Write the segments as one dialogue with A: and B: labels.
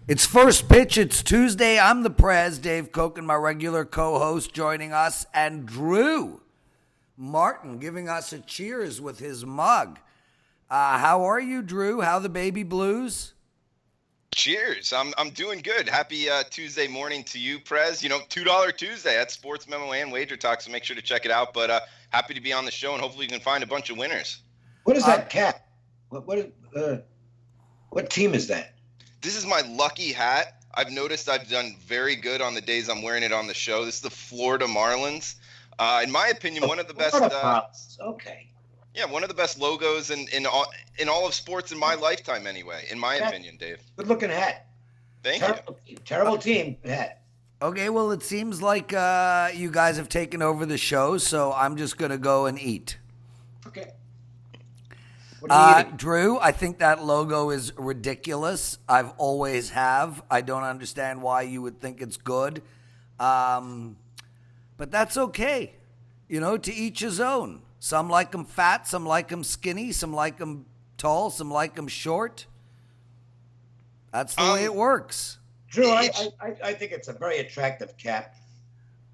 A: It's first pitch. It's Tuesday. I'm the Prez, Dave Cokin, my regular co-host, joining us, and Drew Martin giving us a cheers with his mug. How are you, Drew? How the baby blues?
B: Cheers. I'm doing good. Happy Tuesday morning to you, Prez. You know, $2 Tuesday. That's Sports Memo and Wager Talk, so make sure to check it out. But happy to be on the show, and hopefully you can find a bunch of winners.
C: What is that cap? What team is that?
B: This is my lucky hat. I've noticed I've done very good on the days I'm wearing it on the show. This is the Florida Marlins. In my opinion, one of the best.
C: Okay.
B: Yeah, one of the best logos in all of sports in my lifetime, anyway. In my opinion, Dave.
C: Good looking hat.
B: Thank
C: you. Terrible team hat.
A: Okay, well, it seems like you guys have taken over the show, so I'm just going to go and eat.
C: Okay.
A: Drew, I think that logo is ridiculous. I've always have. I don't understand why you would think it's good. But that's okay. You know, to each his own. Some like them fat, some like them skinny, some like them tall, some like them short. That's the way it works.
C: Drew, I think it's a very attractive cap,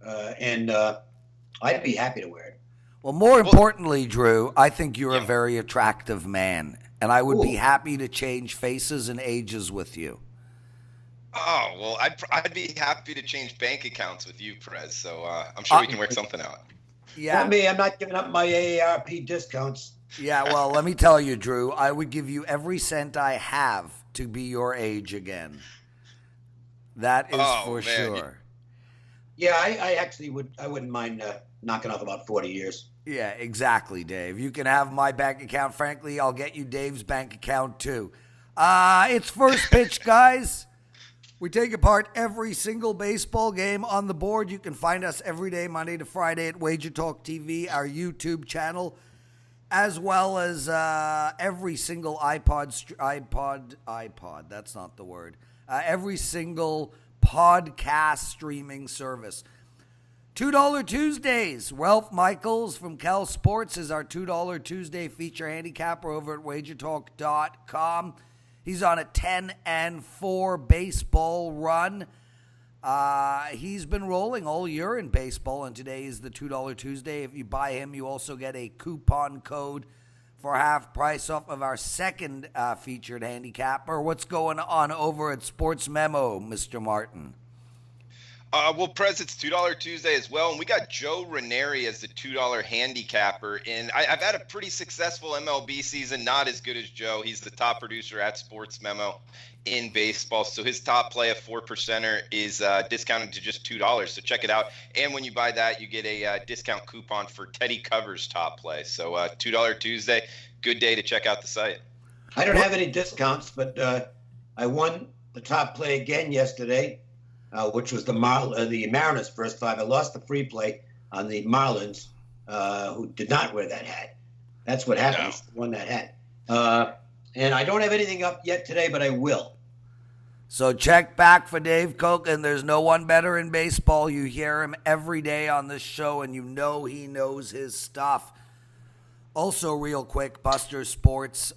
C: and I'd be happy to wear it.
A: Well, more importantly, Drew, I think you're a very attractive man, and I would be happy to change faces and ages with you.
B: Oh, well, I'd be happy to change bank accounts with you, Prez, so I'm sure we can work something out.
C: Yeah. Not me. I'm not giving up my AARP discounts.
A: Yeah, well, let me tell you, Drew, I would give you every cent I have to be your age again. That is for sure.
C: Yeah, I actually would. I wouldn't mind knocking off about 40 years.
A: Yeah, exactly, Dave. You can have my bank account. Frankly, I'll get you Dave's bank account, too. It's first pitch, guys. We take apart every single baseball game on the board. You can find us every day, Monday to Friday, at Wager Talk TV, our YouTube channel, as well as every single iPod, that's not the word, every single podcast streaming service. $2 Tuesdays. Ralph Michaels from Cal Sports is our $2 Tuesday feature handicapper over at wagertalk.com. He's on a 10-4 baseball run. He's been rolling all year in baseball, and today is the $2 Tuesday. If you buy him, you also get a coupon code for half price off of our second featured handicapper. What's going on over at Sports Memo, Mr. Martin?
B: Well, Prez, it's $2 Tuesday as well, and we got Joe Ranieri as the $2 handicapper. And I've had a pretty successful MLB season, not as good as Joe. He's the top producer at Sports Memo in baseball, so his top play, a 4%er, is discounted to just $2. So check it out. And when you buy that, you get a discount coupon for Teddy Cover's top play. So $2 Tuesday, good day to check out the site.
C: I don't have any discounts, but I won the top play again yesterday. Which was the Mariners' first five. I lost the free play on the Marlins, who did not wear that hat. That's what happened. No. Won that hat. And I don't have anything up yet today, but I will.
A: So check back for Dave Cokin. There's no one better in baseball. You hear him every day on this show, and you know he knows his stuff. Also, real quick, Buster Sports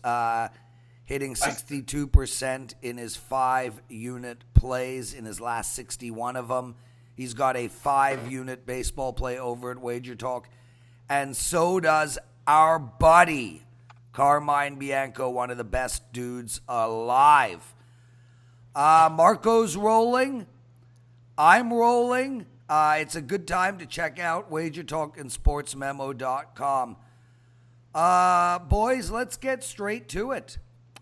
A: hitting 62% in his 5-unit plays in his last 61 of them. He's got a 5-unit baseball play over at Wager Talk. And so does our buddy, Carmine Bianco, one of the best dudes alive. Marco's rolling. I'm rolling. It's a good time to check out Wager Talk and sportsmemo.com. Boys, let's get straight to it.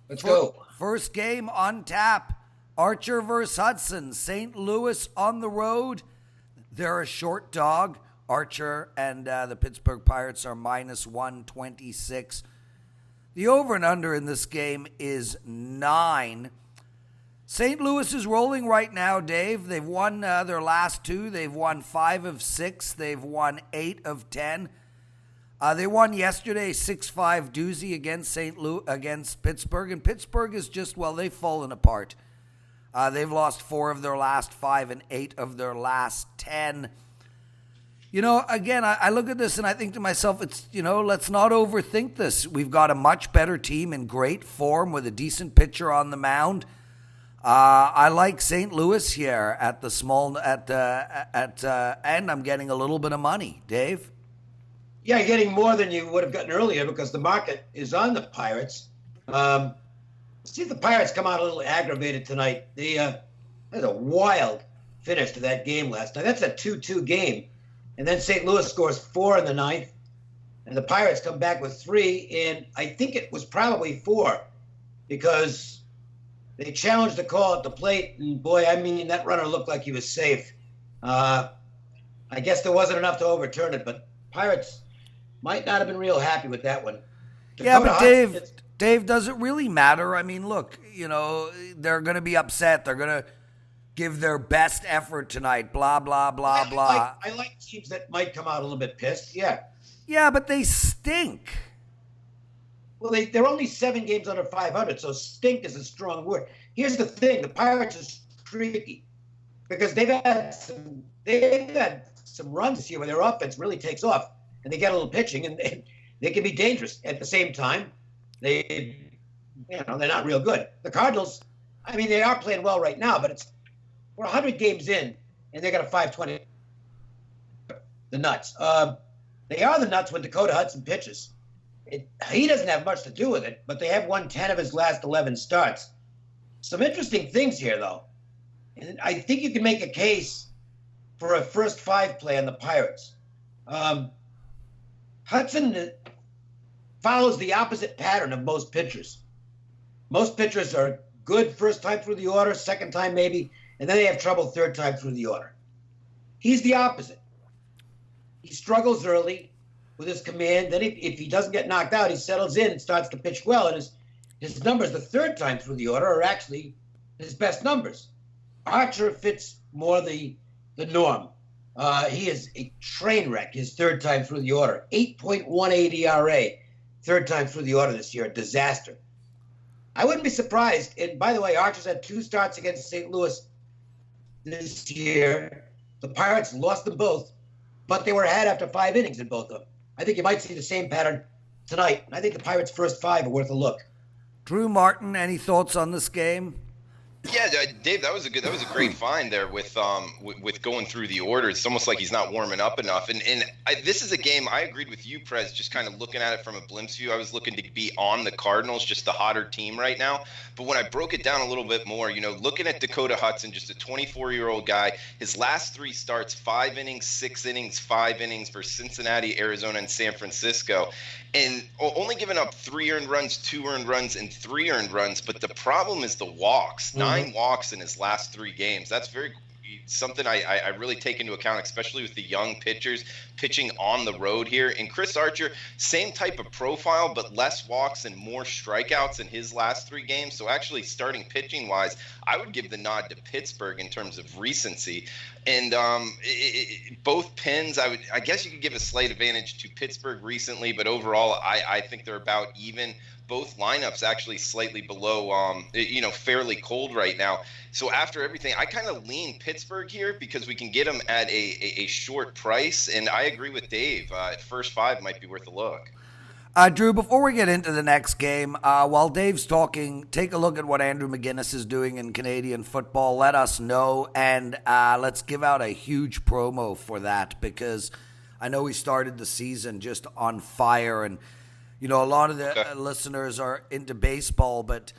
C: Let's go.
A: First game on tap. Archer versus Hudson. St. Louis on the road. They're a short dog. Archer and the Pittsburgh Pirates are minus 126. The over and under in this game is 9. St. Louis is rolling right now, Dave. They've won their last 2. They've won 5 of 6. They've won 8 of 10. They won yesterday 6-5 doozy against Pittsburgh, and Pittsburgh is just, well, they've fallen apart. They've lost 4 of their last 5 and 8 of their last 10. You know, again, I look at this and I think to myself, it's, you know, let's not overthink this. We've got a much better team in great form with a decent pitcher on the mound. I like St. Louis here at the small and I'm getting a little bit of money. Dave?
C: Yeah, you're getting more than you would have gotten earlier because the market is on the Pirates. See if the Pirates come out a little aggravated tonight. There's a wild finish to that game last night. That's a 2-2 game. And then St. Louis scores 4 in the ninth. And the Pirates come back with 3. And I think it was probably 4 because they challenged the call at the plate. And, boy, I mean, that runner looked like he was safe. I guess there wasn't enough to overturn it. But Pirates might not have been real happy with that one.
A: Yeah, but Dave, does it really matter? I mean, look, they're going to be upset. They're going to give their best effort tonight, blah, blah, blah, blah.
C: I like teams that might come out a little bit pissed, yeah.
A: Yeah, but they stink.
C: Well, they're only 7 games under 500, so stink is a strong word. Here's the thing. The Pirates are streaky because they've had some runs this year where their offense really takes off, and they get a little pitching, and they can be dangerous. At the same time, they're not real good. The Cardinals, I mean, they are playing well right now, but we're 100 games in, and they got a 520. The nuts. They are the nuts when Dakota Hudson pitches. He doesn't have much to do with it, but they have won 10 of his last 11 starts. Some interesting things here, though. And I think you can make a case for a first 5 play on the Pirates. Hudson follows the opposite pattern of most pitchers. Most pitchers are good first time through the order, second time maybe, and then they have trouble third time through the order. He's the opposite. He struggles early with his command. Then if he doesn't get knocked out, he settles in and starts to pitch well. And his numbers the third time through the order are actually his best numbers. Archer fits more the norm. He is a train wreck his third time through the order. 8.18 ERA, third time through the order this year, a disaster. I wouldn't be surprised. And by the way, Archer's had 2 starts against St. Louis this year. The Pirates lost them both, but they were ahead after 5 innings in both of them. I think you might see the same pattern tonight. I think the Pirates' first 5 are worth a look.
A: Drew Martin, any thoughts on this game?
B: Yeah, Dave, that was a great find there with going through the order. It's almost like he's not warming up enough. And this is a game I agreed with you, Prez, just kind of looking at it from a glimpse view. I was looking to be on the Cardinals, just the hotter team right now. But when I broke it down a little bit more, looking at Dakota Hudson, just a 24-year-old guy, his last 3 starts, 5 innings, 6 innings, 5 innings for Cincinnati, Arizona, and San Francisco. And only giving up 3 earned runs, 2 earned runs, and 3 earned runs. But the problem is the walks. 9 walks in his last 3 games. That's something I really take into account, especially with the young pitchers pitching on the road here. And Chris Archer, same type of profile, but less walks and more strikeouts in his last 3 games. So actually starting pitching wise, I would give the nod to Pittsburgh in terms of recency. And both pins, I guess you could give a slight advantage to Pittsburgh recently, but overall, I think they're about even. Both lineups actually slightly below, fairly cold right now. So after everything, I kind of lean Pittsburgh here because we can get them at a short price. And I agree with Dave. First 5 might be worth a look.
A: Drew, before we get into the next game, while Dave's talking, take a look at what Andrew McGinnis is doing in Canadian football. Let us know, and let's give out a huge promo for that because I know we started the season just on fire, and a lot of the listeners are into baseball, but,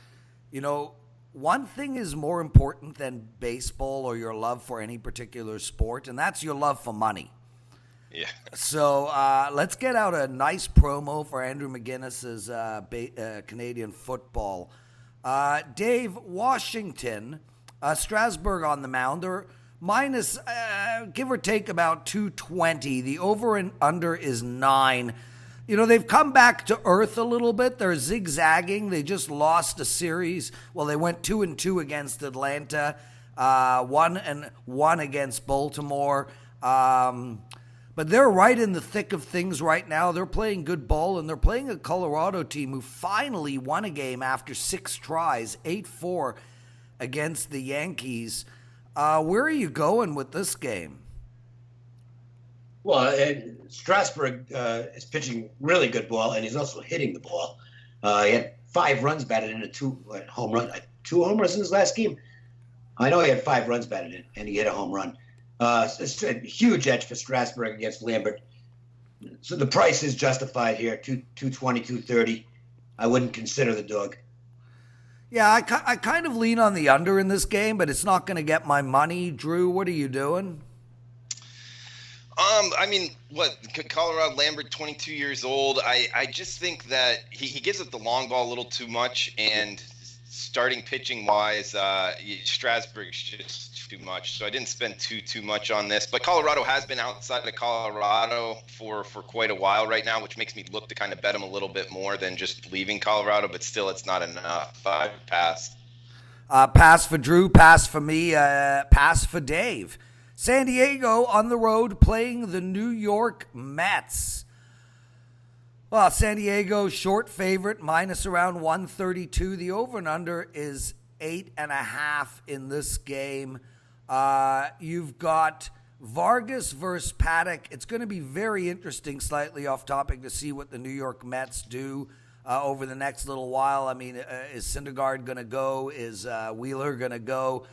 A: one thing is more important than baseball or your love for any particular sport, and that's your love for money.
B: Yeah.
A: So let's get out a nice promo for Andrew McGinnis's Canadian football. Dave, Washington, Strasburg on the mound. They're minus, give or take, about 220. The over and under is 9. They've come back to earth a little bit. They're zigzagging. They just lost a series. Well, they went 2-2 against Atlanta, 1-1 against Baltimore. But they're right in the thick of things right now. They're playing good ball, and they're playing a Colorado team who finally won a game after 6 tries, 8-4 against the Yankees. Where are you going with this game?
C: Well, Strasburg is pitching really good ball, and he's also hitting the ball. He had 5 runs batted into 2 home runs in his last game. I know he had 5 runs batted in, and he hit a home run. It's a huge edge for Strasburg against Lambert. So the price is justified here, 220, 230. I wouldn't consider the dog.
A: Yeah, I kind of lean on the under in this game, but it's not going to get my money. Drew, what are you doing?
B: I mean, Colorado Lambert, 22 years old. I just think that he gives up the long ball a little too much, and starting pitching wise, Strasburg's just too much. So I didn't spend too much on this. But Colorado has been outside of Colorado for quite a while right now, which makes me look to kind of bet them a little bit more than just leaving Colorado. But still, it's not enough. I passed.
A: Pass for Drew, pass for me, pass for Dave. San Diego on the road playing the New York Mets. Well, San Diego short favorite, minus around 132. The over and under is 8.5 in this game. You've got Vargas versus Paddock. It's going to be very interesting, slightly off topic, to see what the New York Mets do over the next little while. I mean, is Syndergaard going to go? Is Wheeler going to go?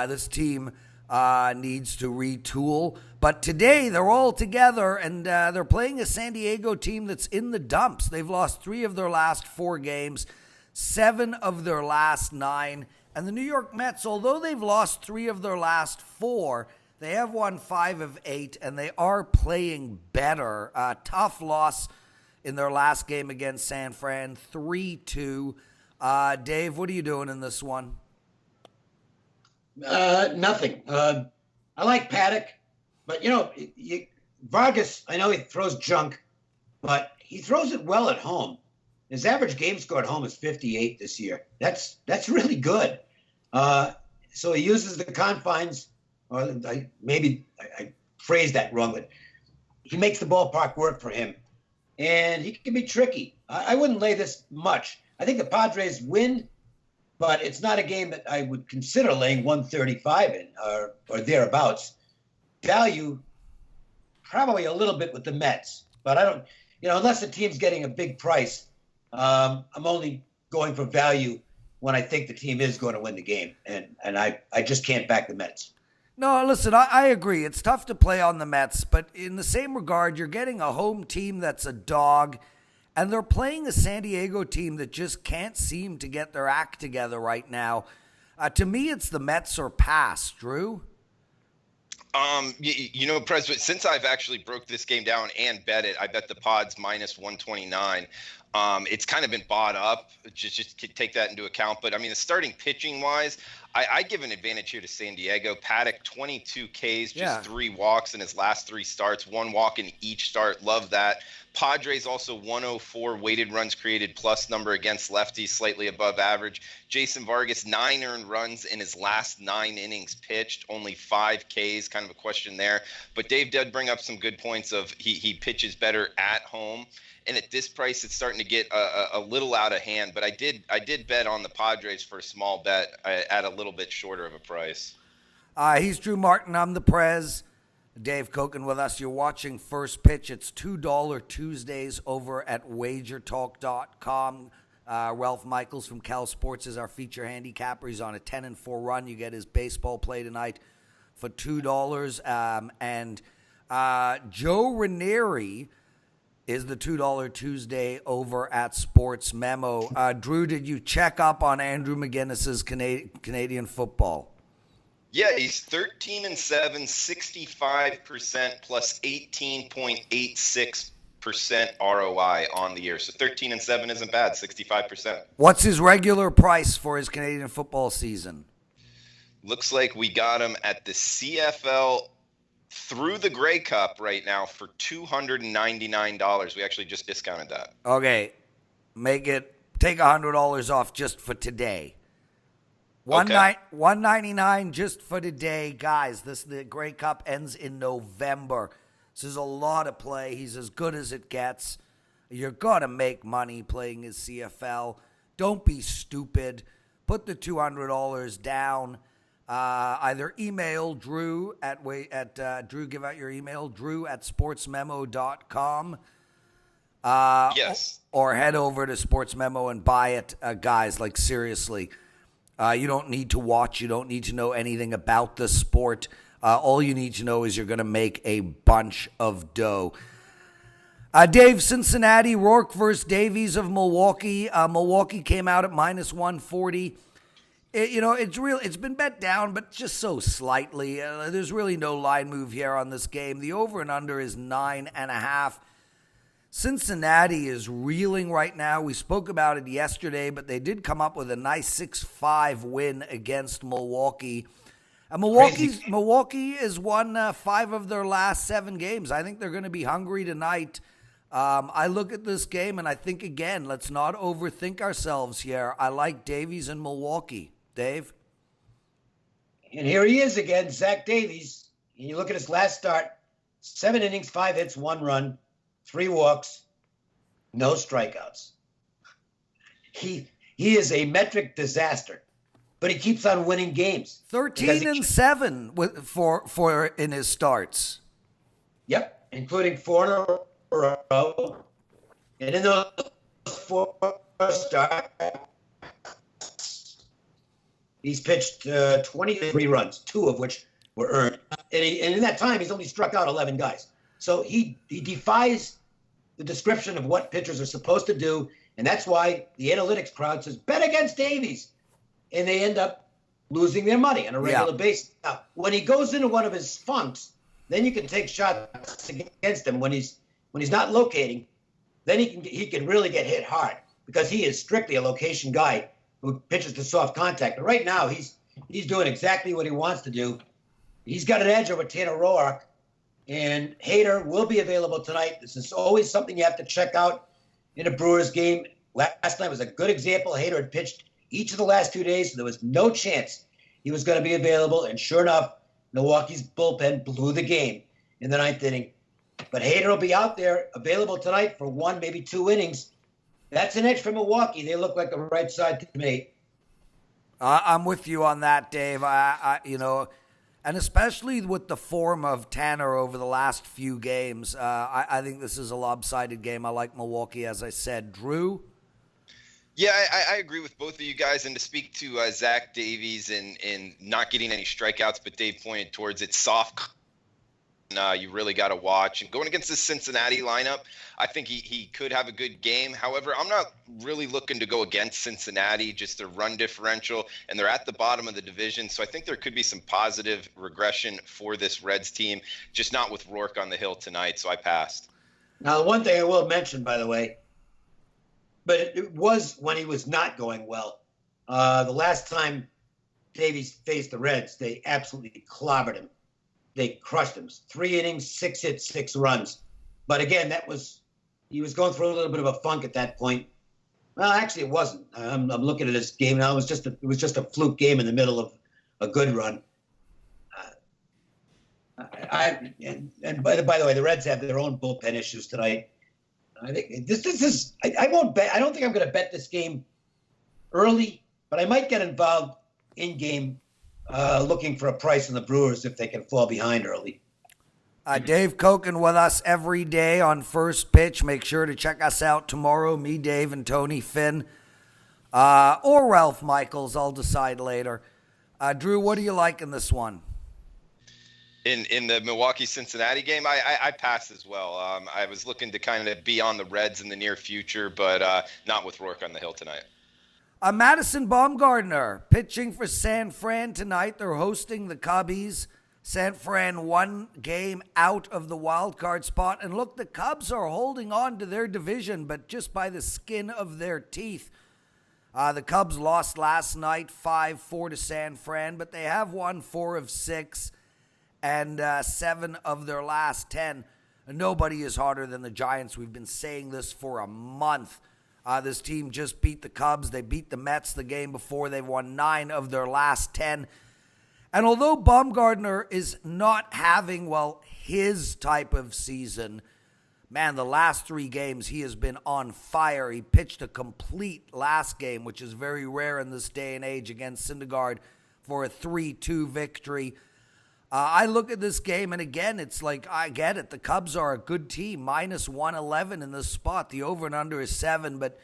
A: This team needs to retool. But today they're all together, and they're playing a San Diego team that's in the dumps. They've lost 3 of their last 4 games, 7 of their last 9. And the New York Mets, although they've lost 3 of their last 4, they have won 5 of 8, and they are playing better. Tough loss in their last game against San Fran, 3-2. Dave, what are you doing in this one?
C: Nothing. I like Paddock, but Vargas, I know he throws junk, but he throws it well at home. His average game score at home is 58 this year. That's really good. So he uses the confines, or I phrased that wrong, but he makes the ballpark work for him, and he can be tricky. I wouldn't lay this much. I think the Padres win, but it's not a game that I would consider laying 135 in or thereabouts. Value, probably a little bit with the Mets, but I don't, unless the team's getting a big price, I'm only going for value when I think the team is going to win the game, and I just can't back the Mets.
A: No, listen, I agree. It's tough to play on the Mets, but in the same regard, you're getting a home team that's a dog, and they're playing a San Diego team that just can't seem to get their act together right now. To me, it's the Mets or pass. Drew?
B: Prez, since I've actually broke this game down and bet it, I bet the Pods minus 129. It's kind of been bought up. Just take that into account. But, I mean, the starting pitching-wise, I give an advantage here to San Diego. Paddock, 22 Ks, just 3 walks in his last 3 starts, 1 walk in each start. Love that. Padres also 104 weighted runs created plus number against lefties, slightly above average. Jason Vargas, 9 earned runs in his last 9 innings pitched, only 5 Ks, kind of a question there. But Dave did bring up some good points of he pitches better at home. And at this price, it's starting to get a little out of hand. But I did bet on the Padres for a small bet at a little bit shorter of a price.
A: He's Drew Martin. I'm the Prez. Dave Cokin with us. You're watching First Pitch. It's $2 Tuesdays over at wagertalk.com. Ralph Michaels from Cal Sports is our feature handicapper. He's on a 10-4 run. You get his baseball play tonight for $2. And Joe Ranieri is the $2 Tuesday over at Sports Memo. Drew, did you check up on Andrew McGinnis's Canadian football?
B: Yeah, he's 13-7, 65% plus 18.86% ROI on the year. So 13-7 isn't bad, 65%.
A: What's his regular price for his Canadian football season?
B: Looks like we got him at the CFL through the Grey Cup right now for $299. We actually just discounted that.
A: Okay, take $100 off just for today. $199 just for today, guys. The Grey Cup ends in November. This is a lot of play. He's as good as it gets. You're gonna make money playing his CFL. Don't be stupid. Put the $200 down. Either email Drew Drew, give out your email, drew@sportsmemo.com.
B: Yes.
A: Or head over to Sports Memo and buy it, guys. Like, seriously. You don't need to watch. You don't need to know anything about the sport. All you need to know is you're going to make a bunch of dough. Dave, Cincinnati, Rourke versus Davies of Milwaukee. Milwaukee came out at minus 140. It's been bet down, but just so slightly. There's really no line move here on this game. The over and under is 9.5. Cincinnati is reeling right now. We spoke about it yesterday, but they did come up with a nice 6-5 win against Milwaukee. And Milwaukee has won 5 of their last 7 games. I think they're going to be hungry tonight. I look at this game and I think, again, let's not overthink ourselves here. I like Davies in Milwaukee. Dave?
C: And here he is again, Zach Davies. And you look at his last start, 7 innings, 5 hits, 1 run, 3 walks, no strikeouts. He is a metric disaster, but he keeps on winning games.
A: 13-7 for in his starts.
C: Yep, including 4 in a row. And in those 4 starts, he's pitched 23 runs, 2 of which were earned. And in that time, he's only struck out 11 guys. So he defies the description of what pitchers are supposed to do, and that's why the analytics crowd says, bet against Davies. And they end up losing their money on a regular basis. Now, when he goes into one of his funks, then you can take shots against him. When he's not locating, then he can really get hit hard because he is strictly a location guy who pitches to soft contact. But right now, he's doing exactly what he wants to do. He's got an edge over Tanner Roark. And Hader will be available tonight. This is always something you have to check out in a Brewers game. Last night was a good example. Hader had pitched each of the last 2 days, so there was no chance he was going to be available. And sure enough, Milwaukee's bullpen blew the game in the 9th inning. But Hader will be out there available tonight for 1, maybe 2 innings. That's an edge for Milwaukee. They look like the right side to me.
A: I'm with you on that, Dave. And especially with the form of Tanner over the last few games, I think this is a lopsided game. I like Milwaukee, as I said. Drew?
B: Yeah, I agree with both of you guys. And to speak to Zach Davies and not getting any strikeouts, but Dave pointed towards it, soft. You really got to watch. And going against the Cincinnati lineup, I think he could have a good game. However, I'm not really looking to go against Cincinnati, just their run differential, and they're at the bottom of the division. So I think there could be some positive regression for this Reds team, just not with Rourke on the hill tonight. So I passed.
C: Now, one thing I will mention, by the way, but it was when he was not going well. The last time Davies faced the Reds, they absolutely clobbered him. They crushed him. 3 innings, 6 hits, 6 runs. But again, he was going through a little bit of a funk at that point. Well, actually, it wasn't. I'm looking at this game now. It was just a fluke game in the middle of a good run. And by the way, the Reds have their own bullpen issues tonight. I think this is. I won't bet. I don't think I'm going to bet this game early, but I might get involved in game. Looking for a price on the Brewers if they can fall behind early.
A: Dave Cokin with us every day on First Pitch. Make sure to check us out tomorrow. Me, Dave, and Tony Finn. Or Ralph Michaels. I'll decide later. Drew, what do you like in this one?
B: In the Milwaukee-Cincinnati game, I passed as well. I was looking to kind of be on the Reds in the near future, but not with Rourke on the hill tonight.
A: Madison Bumgarner pitching for San Fran tonight. They're hosting the Cubbies. San Fran 1 game out of the wild card spot. And look, the Cubs are holding on to their division, but just by the skin of their teeth. The Cubs lost last night 5-4 to San Fran, but they have won 4 of 6 and 7 of their last 10. Nobody is harder than the Giants. We've been saying this for a month. This team just beat the Cubs. They beat the Mets the game before. They've won 9 of their last 10. And although Bumgarner is not having, his type of season, man, the last 3 games he has been on fire. He pitched a complete last game, which is very rare in this day and age against Syndergaard for a 3-2 victory. I look at this game, and again, it's like, I get it. The Cubs are a good team, minus 111 in this spot. The over and under is 7, but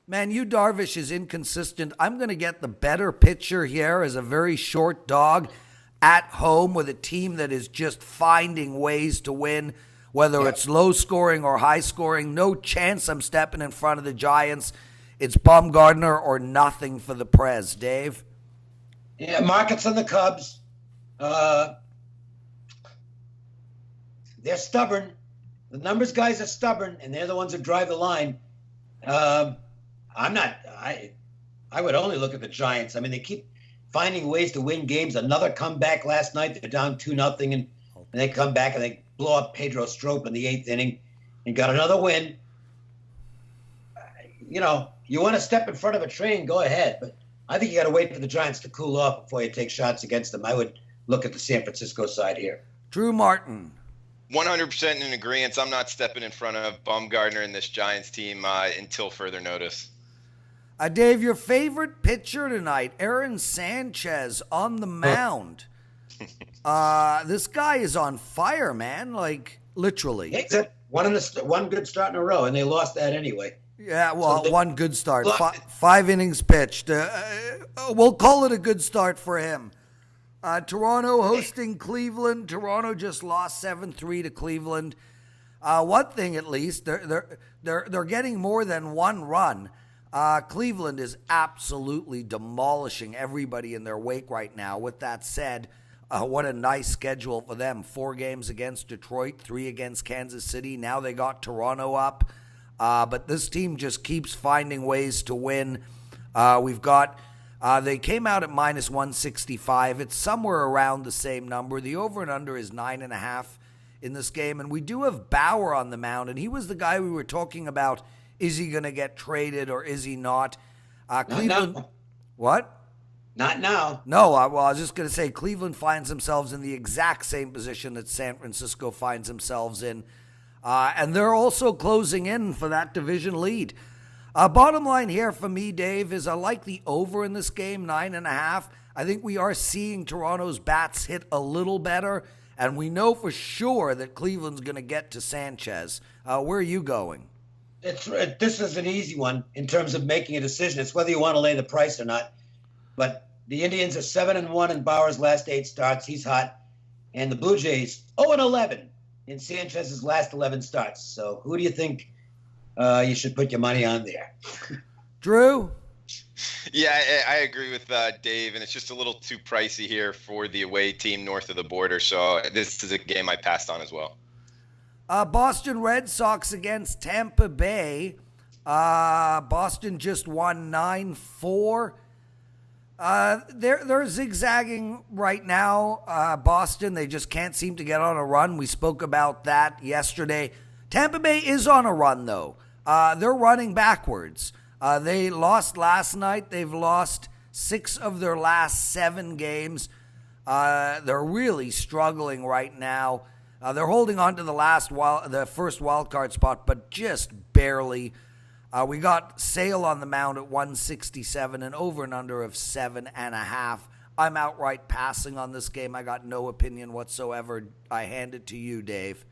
A: Man, Yu Darvish is inconsistent. I'm going to get the better pitcher here as a very short dog at home with a team that is just finding ways to win, whether it's low scoring or high scoring. No chance I'm stepping in front of the Giants. It's Bumgarner or nothing for the Prez. Dave?
C: Yeah, markets on the Cubs. They're stubborn. The numbers guys are stubborn, and they're the ones that drive the line. I would only look at the Giants. I mean, they keep finding ways to win games. Another comeback last night. They're down 2-0, and they come back and they blow up Pedro Strop in the 8th inning and got another win. You want to step in front of a train, go ahead. But I think you got to wait for the Giants to cool off before you take shots against them. I would look at the San Francisco side here.
A: Drew Martin.
B: 100% in agreement. I'm not stepping in front of Bumgarner and this Giants team until further notice.
A: Dave, your favorite pitcher tonight, Aaron Sanchez on the mound. This guy is on fire, man. Like, literally.
C: Except one good start in a row, and they lost that anyway.
A: Yeah, well, one good start. 5 innings pitched. We'll call it a good start for him. Toronto hosting Cleveland. Toronto just lost 7-3 to Cleveland. One thing at least, they're getting more than one run. Cleveland is absolutely demolishing everybody in their wake right now. With that said, what a nice schedule for them. 4 games against Detroit, 3 against Kansas City. Now they got Toronto up. But this team just keeps finding ways to win. They came out at minus 165. It's somewhere around the same number. The over and under is 9.5 in this game. And we do have Bauer on the mound, and he was the guy we were talking about. Is he going to get traded or is he not? Cleveland.
C: No.
A: What?
C: Not now.
A: No, I was just going to say Cleveland finds themselves in the exact same position that San Francisco finds themselves in. And they're also closing in for that division lead. Bottom line here for me, Dave, is I like the over in this game, 9.5. I think we are seeing Toronto's bats hit a little better, and we know for sure that Cleveland's going to get to Sanchez. Where are you going?
C: This is an easy one in terms of making a decision. It's whether you want to lay the price or not. But the Indians are 7-1 in Bauer's last 8 starts. He's hot. And the Blue Jays 0-11 in Sanchez's last 11 starts. So who do you think you should put your money on there?
A: Drew?
B: Yeah, I agree with Dave, and it's just a little too pricey here for the away team north of the border. So this is a game I passed on as well.
A: Boston Red Sox against Tampa Bay. Boston just won 9-4. They're zigzagging right now. Boston, they just can't seem to get on a run. We spoke about that yesterday. Tampa Bay is on a run, though. They're running backwards. They lost last night. They've lost 6 of their last 7 games. They're really struggling right now. They're holding on to the first wild card spot, but just barely. We got Sale on the mound at 167 and over and under of 7.5. I'm outright passing on this game. I got no opinion whatsoever. I hand it to you, Dave.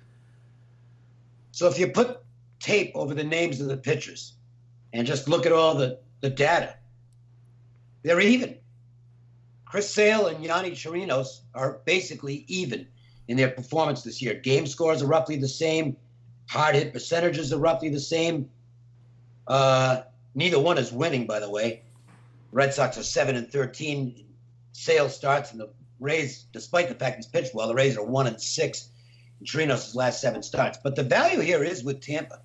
C: So if you put tape over the names of the pitchers and just look at all the data, they're even. Chris Sale and Yanni Chirinos are basically even in their performance this year. Game scores are roughly the same. Hard hit percentages are roughly the same. Neither one is winning, by the way. Red Sox are 7-13. Sale starts, and the Rays, despite the fact he's pitched well, the Rays are 1-6 in Chirinos' last 7 starts. But the value here is with Tampa.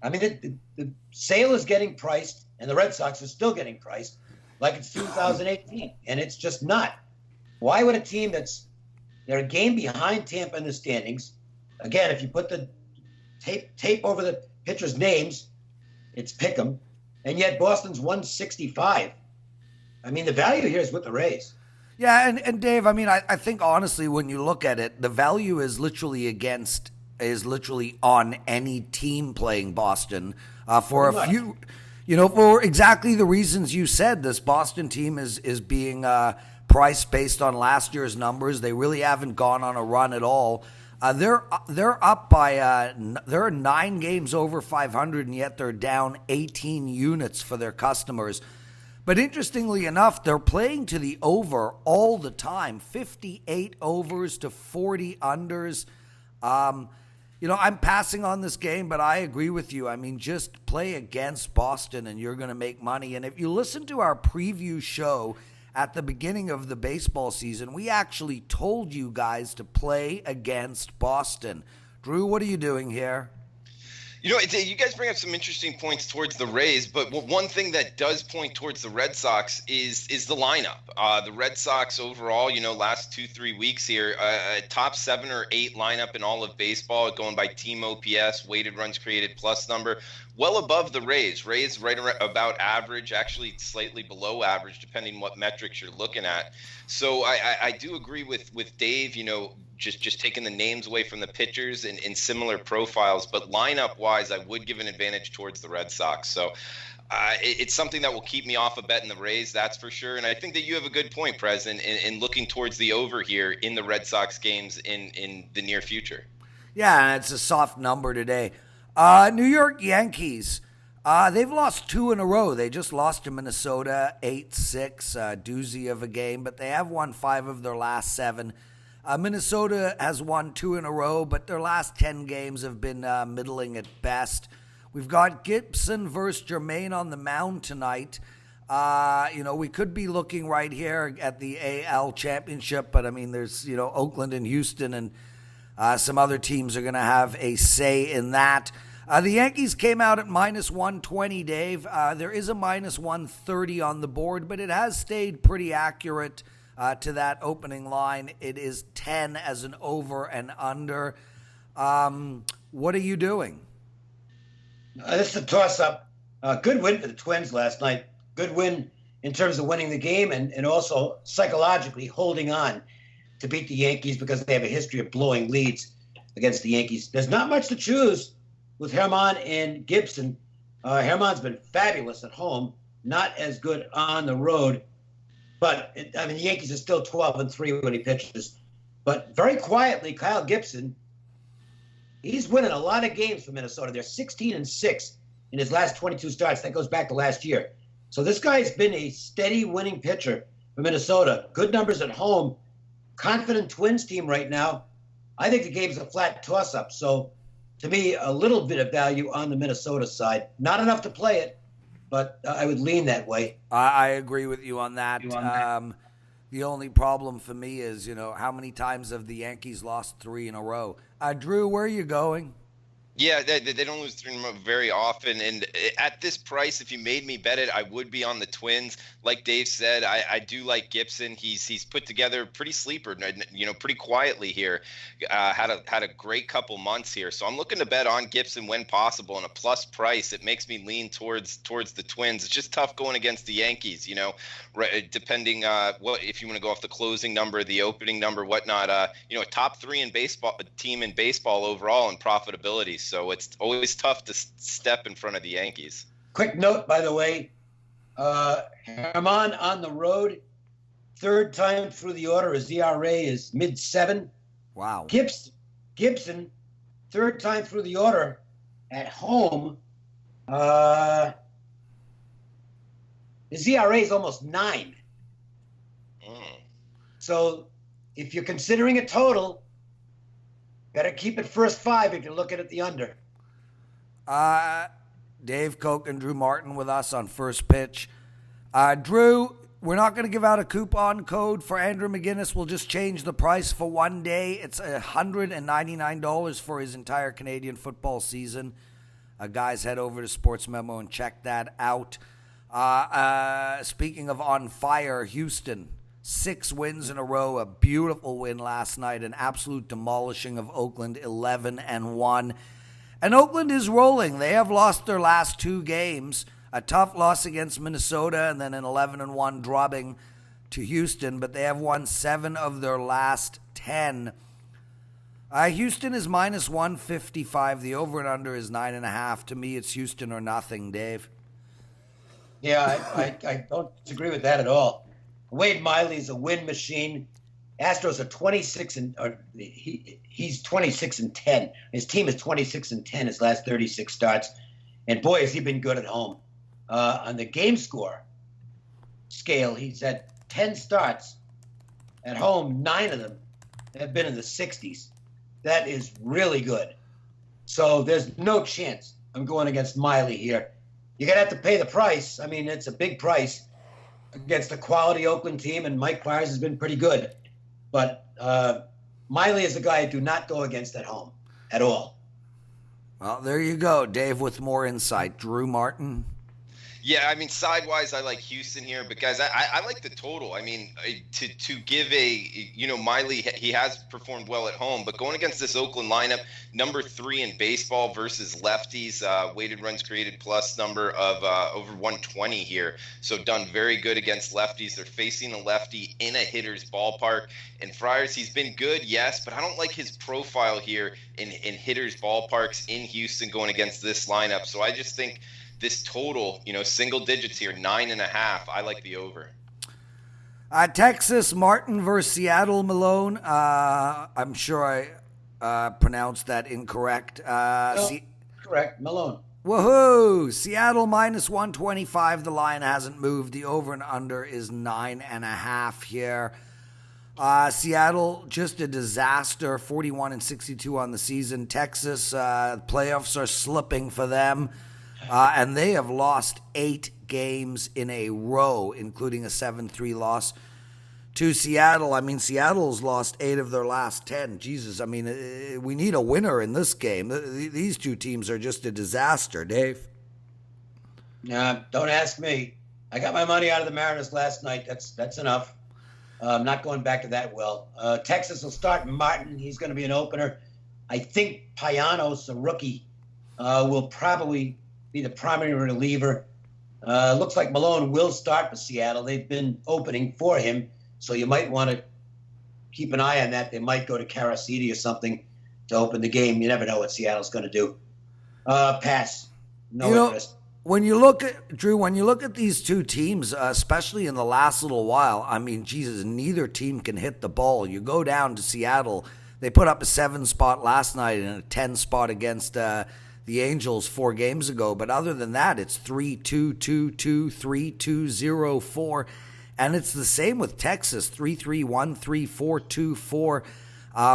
C: I mean, the Sale is getting priced, and the Red Sox are still getting priced like it's 2018, and it's just not. Why would a team they're a game behind Tampa in the standings? Again, if you put the tape over the pitchers' names, it's pick 'em, and yet Boston's 165. I mean, the value here is with the Rays.
A: Yeah, and Dave, I mean, I think honestly, when you look at it, the value is literally on any team playing Boston for a few, for exactly the reasons you said. This Boston team is being priced based on last year's numbers. They really haven't gone on a run at all. They're up by they're 9 games over 500, and yet they're down 18 units for their customers. But interestingly enough, they're playing to the over all the time, 58 overs to 40 unders. I'm passing on this game, but I agree with you. I mean, just play against Boston and you're going to make money. And if you listen to our preview show at the beginning of the baseball season, we actually told you guys to play against Boston. Drew, what are you doing here?
B: You guys bring up some interesting points towards the Rays, but one thing that does point towards the Red Sox is the lineup. The Red Sox overall, last 2-3 weeks here, a top 7 or 8 lineup in all of baseball, going by team OPS, weighted runs created plus number, well above the Rays. Rays right around about average, actually slightly below average, depending what metrics you're looking at. So I do agree with Dave, just taking the names away from the pitchers in similar profiles. But lineup-wise, I would give an advantage towards the Red Sox. So it's something that will keep me off of betting the Rays, that's for sure. And I think that you have a good point, Prez, in looking towards the over here in the Red Sox games in the near future.
A: Yeah, and it's a soft number today. New York Yankees, they've lost 2 in a row. They just lost to Minnesota 8-6, doozy of a game, but they have won 5 of their last 7. Minnesota has won 2 in a row, but their last 10 games have been middling at best. We've got Gibson versus Jermaine on the mound tonight. We could be looking right here at the AL Championship, but I mean, there's, Oakland and Houston and some other teams are going to have a say in that. The Yankees came out at minus 120, Dave. There is a minus 130 on the board, but it has stayed pretty accurate to that opening line. It is 10 as an over and under. What are you doing?
C: This is a toss-up. Good win for the Twins last night. Good win in terms of winning the game and also psychologically holding on to beat the Yankees because they have a history of blowing leads against the Yankees. There's not much to choose with Herman and Gibson. Herman's been fabulous at home, not as good on the road. But, the Yankees are still 12-3 when he pitches. But very quietly, Kyle Gibson, he's winning a lot of games for Minnesota. They're 16-6 in his last 22 starts. That goes back to last year. So this guy's been a steady winning pitcher for Minnesota. Good numbers at home. Confident Twins team right now. I think the game's a flat toss-up. So, to me, a little bit of value on the Minnesota side. Not enough to play it, but I would lean that way.
A: I agree with you on that. The only problem for me is, how many times have the Yankees lost 3 in a row? Drew, where are you going?
B: Yeah, they don't lose 3 in a row very often. And at this price, if you made me bet it, I would be on the Twins. Like Dave said, I do like Gibson. He's put together pretty sleeper, pretty quietly here. Had a great couple months here. So I'm looking to bet on Gibson when possible. And a plus price, it makes me lean towards the Twins. It's just tough going against the Yankees, depending if you want to go off the closing number, the opening number, whatnot. A top 3 in baseball, a team in baseball overall in profitability. So it's always tough to step in front of the Yankees.
C: Quick note, by the way, Herman on the road, 3rd time through the order. His ERA is mid-7.
A: Wow.
C: Gibson, 3rd time through the order at home. His ERA is almost 9. So if you're considering a total, better keep it first 5 if you're looking at the under.
A: Dave Cokin, Drew Martin with us on First Pitch. Drew, we're not going to give out a coupon code for Andrew McGinnis. We'll just change the price for one day. It's $199 for his entire Canadian football season. Guys, head over to Sports Memo and check that out. Speaking of on fire, Houston, 6 wins in a row, a beautiful win last night, an absolute demolishing of Oakland, 11-1. And Oakland is rolling. They have lost their last 2 games, a tough loss against Minnesota and then an 11-1 dropping to Houston, but they have won 7 of their last 10. Houston is minus 155. The over and under is 9.5. To me, it's Houston or nothing, Dave.
C: Yeah, I don't disagree with that at all. Wade Miley's a win machine. Astros are 26 he's 26-10. His team is 26-10 his last 36 starts, and boy has he been good at home. On the game score scale, he's had 10 starts at home. 9 of them have been in the 60s. That is really good. So there's no chance I'm going against Miley here. You're gonna have to pay the price. I mean, it's a big price against a quality Oakland team, and Mike Myers has been pretty good. But Miley is a guy I do not go against at home at all.
A: Well, there you go, Dave, with more insight. Drew Martin.
B: Yeah, I mean, side-wise, I like Houston here, but guys, I like the total. I mean, to give Miley, he has performed well at home, but going against this Oakland lineup, number 3 in baseball versus lefties, weighted runs created plus number of over 120 here. So done very good against lefties. They're facing a lefty in a hitter's ballpark. And Friars, he's been good, yes, but I don't like his profile here in hitters' ballparks in Houston going against this lineup. So I just think this total, single digits here, 9.5. I like the over.
A: Texas, Martin versus Seattle, Malone. I'm sure I pronounced that incorrect.
C: Correct, Malone.
A: Woohoo! Seattle minus 125. The line hasn't moved. The over and under is 9.5 here. Seattle, just a disaster, 41-62 on the season. Texas, playoffs are slipping for them. And they have lost 8 games in a row, including a 7-3 loss to Seattle. I mean, Seattle's lost 8 of their last 10. Jesus, I mean, we need a winner in this game. These two teams are just a disaster, Dave.
C: Don't ask me. I got my money out of the Mariners last night. That's enough. I'm not going back to that well. Texas will start Martin. He's going to be an opener. I think Payanos, a rookie, will probably be the primary reliever. Looks like Malone will start for Seattle. They've been opening for him, so you might want to keep an eye on that. They might go to Caracidi or something to open the game. You never know what Seattle's going to do. Pass. No interest.
A: When you look at these two teams, especially in the last little while, I mean, Jesus, neither team can hit the ball. You go down to Seattle. They put up a 7 spot last night and a 10 spot against the Angels 4 games ago, but other than that, it's 3-2-2-2, 3-2-0-4, and it's the same with Texas, 3-3-1-3, 4-2-4.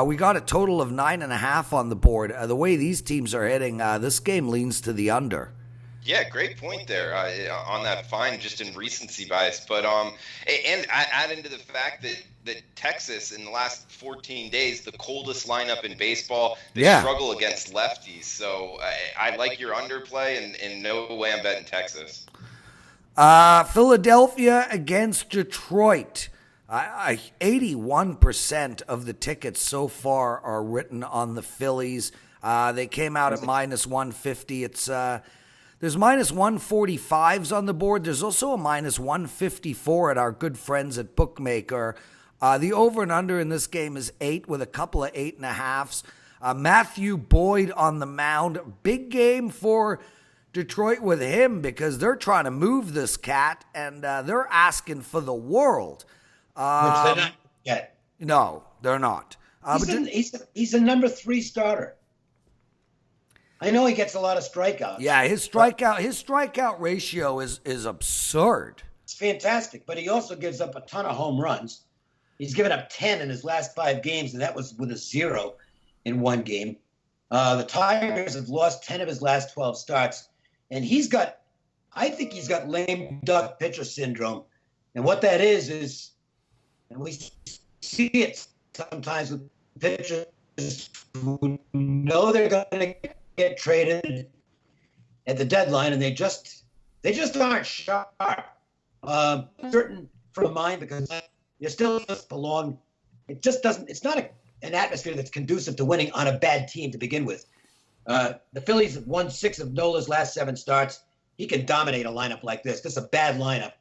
A: We got a total of 9.5 on the board. The way these teams are hitting, this game leans to the under.
B: Yeah, great point there on that fine, just in recency bias. But and I add into the fact that Texas in the last 14 days, the coldest lineup in baseball, they struggle against lefties. So I like your underplay, and in no way I'm betting Texas.
A: Philadelphia against Detroit. 81% of the tickets so far are written on the Phillies. They came out at minus 150. There's minus 145s on the board. There's also a minus 154 at our good friends at Bookmaker. The over and under in this game is 8 with a couple of 8.5s. Matthew Boyd on the mound. Big game for Detroit with him because they're trying to move this cat and they're asking for the world.
C: Which they're not yet.
A: No, they're not.
C: He's a number 3 starter. I know he gets a lot of strikeouts.
A: Yeah, his strikeout ratio is absurd.
C: It's fantastic, but he also gives up a ton of home runs. He's given up 10 in his last 5 games, and that was with a 0 in 1 game. The Tigers have lost 10 of his last 12 starts, and I think he's got lame duck pitcher syndrome. And what that is, and we see it sometimes with pitchers who know they're going to get traded at the deadline, and they just aren't sharp. Certain from mine because you still just belong. It just doesn't. It's not an atmosphere that's conducive to winning on a bad team to begin with. The Phillies have won 6 of Nola's last 7 starts. He can dominate a lineup like this. This is a bad lineup,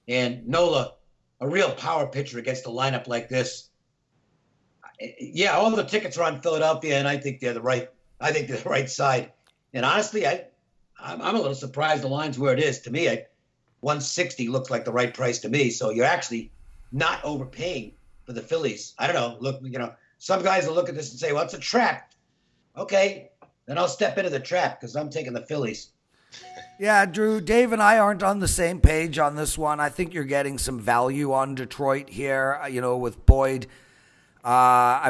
C: and Nola, a real power pitcher against a lineup like this. Yeah, all the tickets are on Philadelphia, and I think they're the right side. And honestly, I'm a little surprised the line's where it is. To me, 160 looks like the right price to me. So you're actually not overpaying for the Phillies. I don't know. Look, some guys will look at this and say, well, it's a trap. Okay, then I'll step into the trap because I'm taking the Phillies.
A: Yeah, Drew, Dave and I aren't on the same page on this one. I think you're getting some value on Detroit here, with Boyd. Last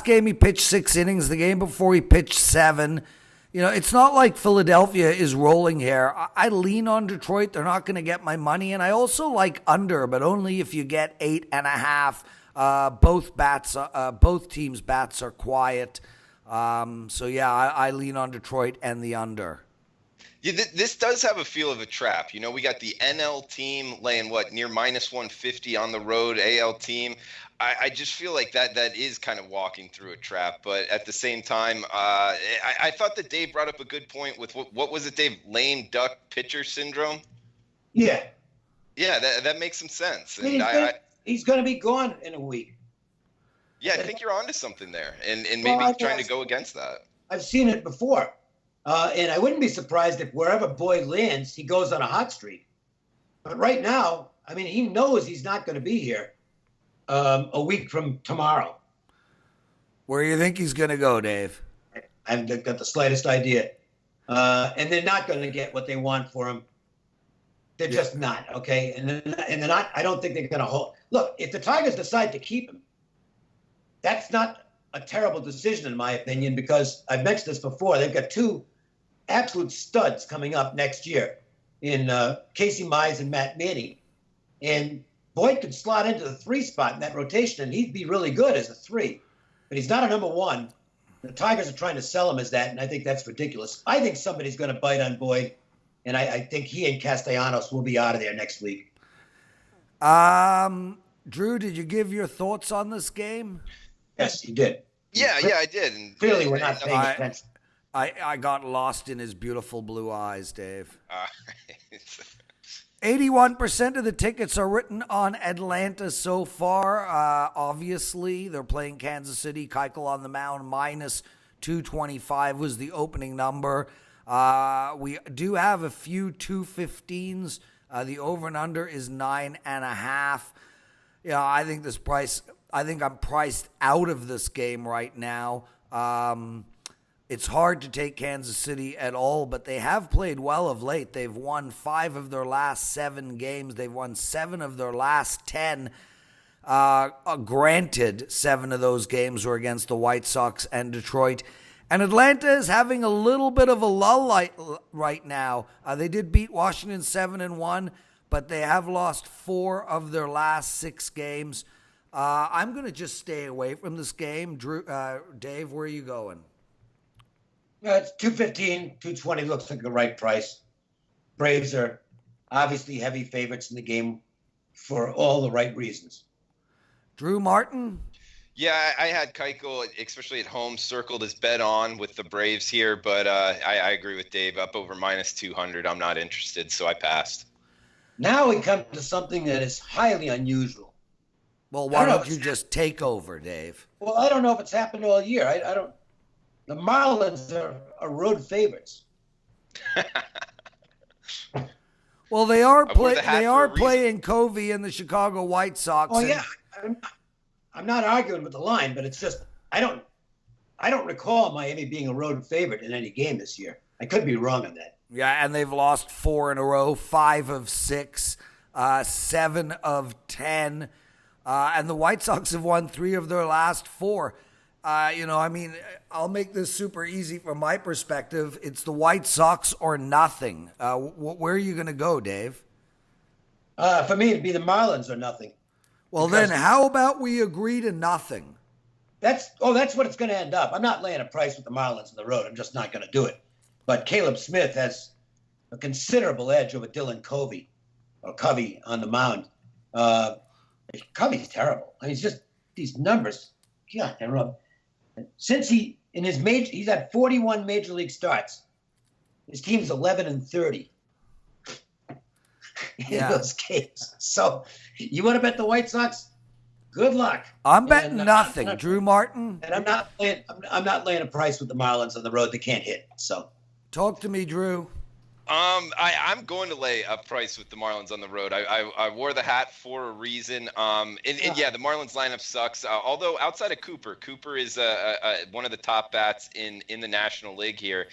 A: game he pitched 6 innings. The game before he pitched 7. It's not like Philadelphia is rolling here. I lean on Detroit. They're not going to get my money. And I also like under, but only if you get 8.5. Both teams' bats are quiet. I lean on Detroit and the under.
B: Yeah, this does have a feel of a trap. We got the NL team laying near -150 on the road. AL team, I just feel like that is kind of walking through a trap. But at the same time, I thought that Dave brought up a good point with what was it, Dave? Lame duck pitcher syndrome.
C: Yeah.
B: Yeah, that makes some sense. And
C: he's going to be gone in a week.
B: Yeah, I think you're onto something there, and maybe trying to go against that.
C: I've seen it before. And I wouldn't be surprised if wherever Boyd lands, he goes on a hot streak. But right now, he knows he's not going to be here a week from tomorrow.
A: Where do you think he's going to go, Dave?
C: I haven't got the slightest idea. And they're not going to get what they want for him. They're just not, okay? And they're not. I don't think they're going to hold. Look, if the Tigers decide to keep him, that's not a terrible decision, in my opinion, because I've mentioned this before. They've got 2 absolute studs coming up next year in Casey Mize and Matt Manning. And Boyd could slot into the 3 spot in that rotation, and he'd be really good as a 3. But he's not a number 1. The Tigers are trying to sell him as that, and I think that's ridiculous. I think somebody's going to bite on Boyd, and I think he and Castellanos will be out of there next week.
A: Drew, did you give your thoughts on this game?
C: Yes, he did.
B: Yeah, I did. And
C: clearly, we're not paying attention.
A: I got lost in his beautiful blue eyes, Dave. 81% of the tickets are written on Atlanta so far. Obviously, they're playing Kansas City. Keuchel on the mound, -225 was the opening number. We do have a few 215s. The over and under is 9.5. I think I'm priced out of this game right now. It's hard to take Kansas City at all, but they have played well of late. They've won 5 of their last 7 games. They've won 7 of their last 10. Granted, 7 of those games were against the White Sox and Detroit. And Atlanta is having a little bit of a lull right now. They did beat Washington 7-1, but they have lost 4 of their last 6 games. I'm going to just stay away from this game. Drew, Dave, where are you going?
C: It's 215, 220 looks like the right price. Braves are obviously heavy favorites in the game for all the right reasons.
A: Drew Martin?
B: Yeah, I had Keuchel, especially at home, circled as bet on with the Braves here, but I agree with Dave. Up over -200, I'm not interested, so I passed. Now
C: we come to something that is highly unusual.
A: Well, why don't you just take over, Dave?
C: Well, I don't know if it's happened all year. I don't. The Marlins are road favorites.
A: Well, they are playing Covey and the Chicago White Sox.
C: Oh yeah, I'm not arguing with the line, but it's just I don't recall Miami being a road favorite in any game this year. I could be wrong on that.
A: Yeah, and they've lost 4 in a row, 5 of 6, 7 of 10, and the White Sox have won 3 of their last 4. I'll make this super easy from my perspective. It's the White Sox or nothing. Where are you going to go, Dave?
C: For me, it'd be the Marlins or nothing.
A: Well, then how about we agree to nothing?
C: That's what it's going to end up. I'm not laying a price with the Marlins on the road. I'm just not going to do it. But Caleb Smith has a considerable edge over Dylan Covey on the mound. Covey's terrible. I mean, it's just these numbers. God, they're wrong. Since he's had 41 major league starts. His team's 11-30 in those games. So you want to bet the White Sox? Good luck.
A: I'm betting nothing. Drew Martin.
C: And I'm not laying a price with the Marlins on the road. They can't hit. So
A: talk to me, Drew.
B: I'm going to lay a price with the Marlins on the road. I wore the hat for a reason. And yeah, the Marlins lineup sucks. Although outside of Cooper is one of the top bats in the National League here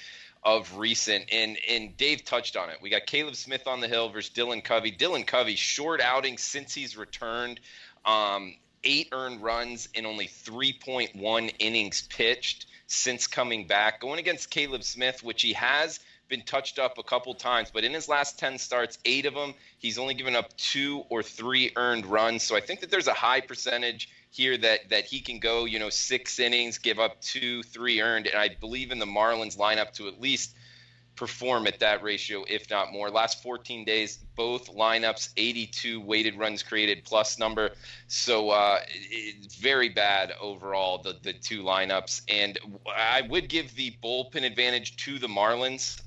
B: of recent. And Dave touched on it. We got Caleb Smith on the hill versus Dylan Covey. Dylan Covey, short outing since he's returned. 8 earned runs in only 3.1 innings pitched since coming back. Going against Caleb Smith, which he has been touched up a couple times, but in his last 10 starts, 8 of them, he's only given up 2 or 3 earned runs. So I think that there's a high percentage here that he can go, 6 innings, give up 2, 3 earned. And I believe in the Marlins lineup to at least perform at that ratio, if not more. Last 14 days, both lineups, 82 weighted runs created plus number. So it's very bad overall, the 2 lineups. And I would give the bullpen advantage to the Marlins.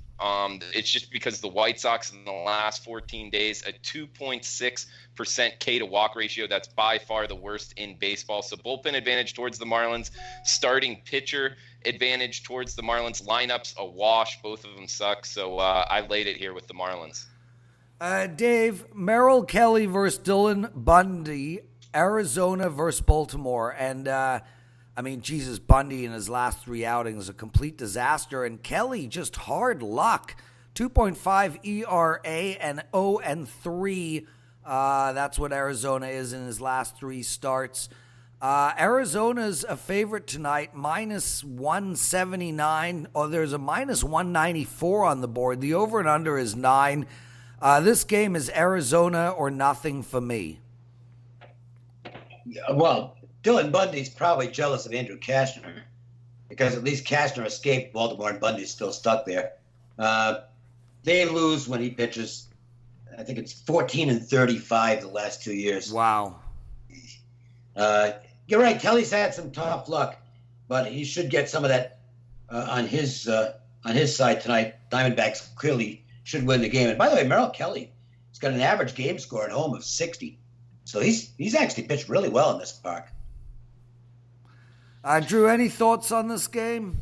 B: It's just because the White Sox in the last 14 days, a 2.6% K to walk ratio. That's by far the worst in baseball. So bullpen advantage towards the Marlins, starting pitcher advantage towards the Marlins. Lineups a wash. Both of them suck. So I laid it here with the Marlins.
A: Dave, Merrill Kelly versus Dylan Bundy, Arizona versus Baltimore. And, Jesus, Bundy in his last 3 outings, a complete disaster. And Kelly, just hard luck. 2.5 ERA and 0-3. That's what Arizona is in his last 3 starts. Arizona's a favorite tonight, minus 179. There's a minus 194 on the board. The over and under is 9. This game is Arizona or nothing for me.
C: Well, Dylan Bundy's probably jealous of Andrew Kastner because at least Kastner escaped Baltimore and Bundy's still stuck there. They lose when he pitches. I think it's 14-35 the last 2 years.
A: Wow.
C: You're right. Kelly's had some tough luck, but he should get some of that on his side tonight. Diamondbacks clearly should win the game. And by the way, Merrill Kelly has got an average game score at home of 60. So he's actually pitched really well in this park.
A: Drew, any thoughts on this game?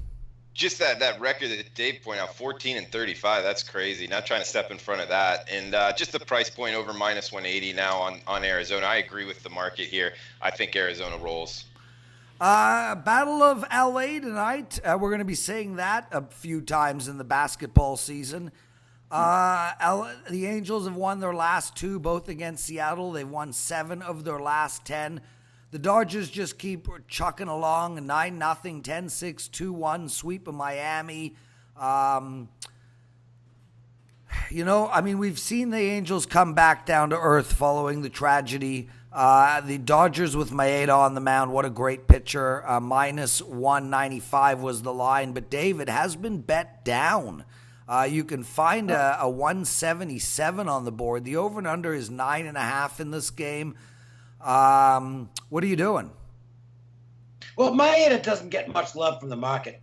B: Just that record that Dave pointed out, 14-35, that's crazy. Not trying to step in front of that. And just the price point over minus 180 now on Arizona. I agree with the market here. I think Arizona rolls.
A: Battle of LA tonight. We're going to be saying that a few times in the basketball season. The Angels have won their last 2, both against Seattle. They've won 7 of their last 10. The Dodgers just keep chucking along, 9-0, 10-6, 2-1 sweep of Miami. We've seen the Angels come back down to earth following the tragedy. The Dodgers with Maeda on the mound, what a great pitcher. Minus 195 was the line, but David has been bet down. You can find a 177 on the board. The over and under is 9.5 in this game. What are you doing?
C: Well, Maeda doesn't get much love from the market.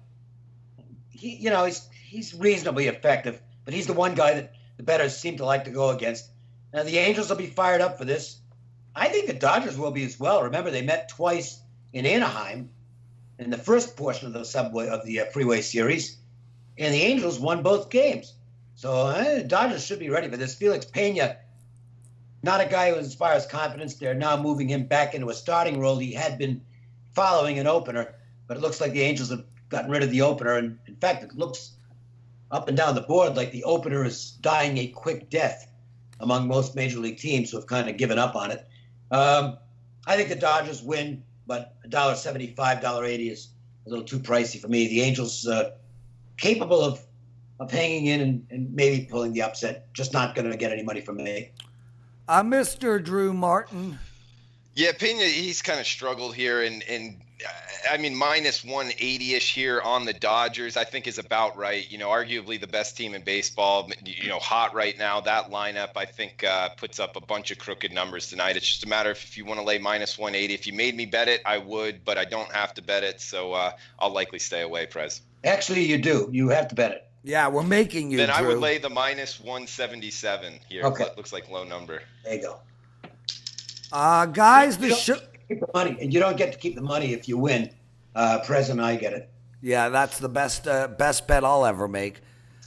C: He's reasonably effective, but he's the one guy that the bettors seem to like to go against. Now, the Angels will be fired up for this. I think the Dodgers will be as well. Remember, they met twice in Anaheim in the first portion of the Freeway Series, and the Angels won both games. So the Dodgers should be ready for this. Felix Pena, not a guy who inspires confidence. They're now moving him back into a starting role. He had been following an opener, but it looks like the Angels have gotten rid of the opener. And in fact, it looks up and down the board like the opener is dying a quick death among most major league teams who have kind of given up on it. I think the Dodgers win, but $1.75, $1.80 is a little too pricey for me. The Angels capable of hanging in and maybe pulling the upset, just not going to get any money from me.
A: Mr. Drew Martin.
B: Yeah, Pena, he's kind of struggled here, and minus 180-ish here on the Dodgers, I think is about right. Arguably the best team in baseball, hot right now. That lineup, I think, puts up a bunch of crooked numbers tonight. It's just a matter of if you want to lay minus 180. If you made me bet it, I would, but I don't have to bet it, so I'll likely stay away, Prez.
C: Actually, you do. You have to bet it.
A: Yeah, we're making you,
B: Then
A: Drew.
B: I would lay the minus 177 here.
C: Okay.
B: Looks like low number.
C: There you go.
A: Guys,
C: Keep the money, and you don't get to keep the money if you win. Prez and I get it.
A: Yeah, that's the best bet I'll ever make.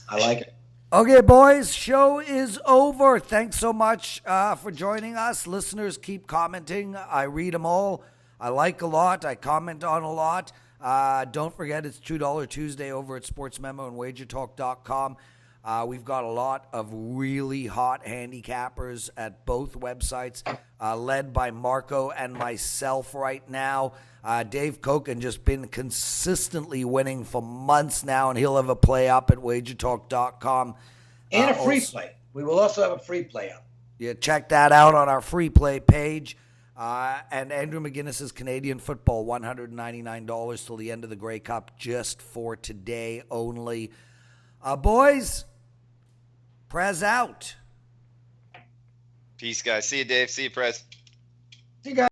C: I like it.
A: Okay, boys, show is over. Thanks so much for joining us. Listeners, keep commenting. I read them all. I like a lot. I comment on a lot. Don't forget, it's $2 Tuesday over at SportsMemo and WagerTalk.com. We've got a lot of really hot handicappers at both websites, led by Marco and myself right now. Dave Cokin just been consistently winning for months now, and he'll have a play up at WagerTalk.com.
C: And a free play. We will also have a free play up.
A: Yeah, check that out on our free play page. And Andrew McGinnis's Canadian football, $199 till the end of the Grey Cup, just for today only. Boys, Prez out.
B: Peace, guys. See you, Dave. See you, Prez.
C: See you guys.